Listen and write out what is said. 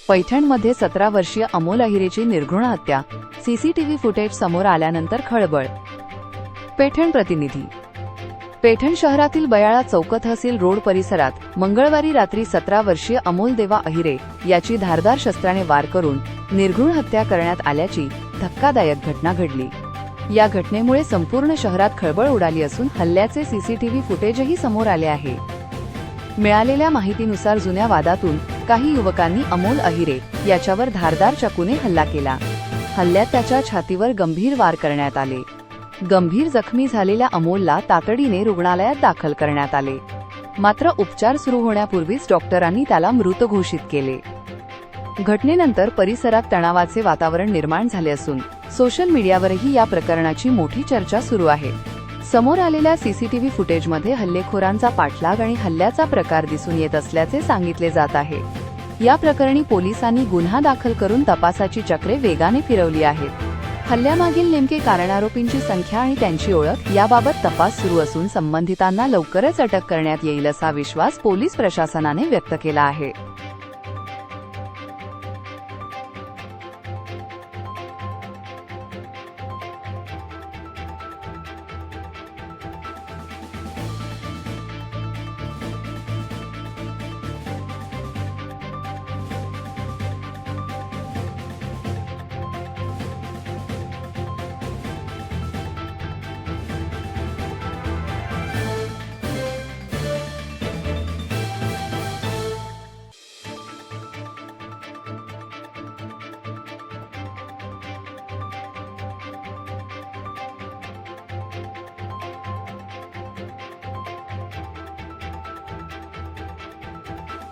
पैठणमध्ये 17 वर्षीय अमोल अहिरेची निर्घृण हत्या, सीसीटीव्ही फुटेज समोर आल्यानंतर खळबळ. पैठण प्रतिनिधी. पैठण शहरातील बयाळा चौक तहसील रोड परिसरात मंगळवारी रात्री 17 वर्षीय अमोल देवा अहिरे याची धारदार शस्त्राने वार करून निर्घृण हत्या करण्यात आल्याची धक्कादायक घटना घडली. या घटनेमुळे संपूर्ण शहरात खळबळ उडाली असून हल्ल्याचे सीसीटीव्ही फुटेजही समोर आले आहे. मिळालेल्या माहितीनुसार जुन्या वादातून काही युवकांनी अमोल अहिरे याच्यावर धारदार चाकूने हल्ला केला. हल्ल्यात त्याच्या छातीवर गंभीर वार करण्यात आले. गंभीर जखमी झालेल्या अमोलला तातडीने रुग्णालयात दाखल करण्यात आले. मात्र उपचार सुरू होण्यापूर्वीच डॉक्टरांनी त्याला मृत घोषित केले. घटनेनंतर परिसरात तणावाचे वातावरण निर्माण झाले असून सोशल मीडियावरही या प्रकरणाची मोठी चर्चा सुरू आहे. समोर आलेल्या सीसीटीव्ही फुटेजमध्ये हल्लेखोरांचा पाठलाग आणि हल्ल्याचा प्रकार दिसून येत असल्याचे सांगितले जात आहे. या प्रकरणी पोलिसांनी गुन्हा दाखल करून तपासाची चक्रे वेगाने फिरवली आहेत. हल्ल्यामागील नेमके कारण, आरोपींची संख्या आणि त्यांची ओळख याबाबत तपास सुरू असून संबंधितांना लवकरच अटक करण्यात येईल असा विश्वास पोलीस प्रशासनाने व्यक्त केला आहे.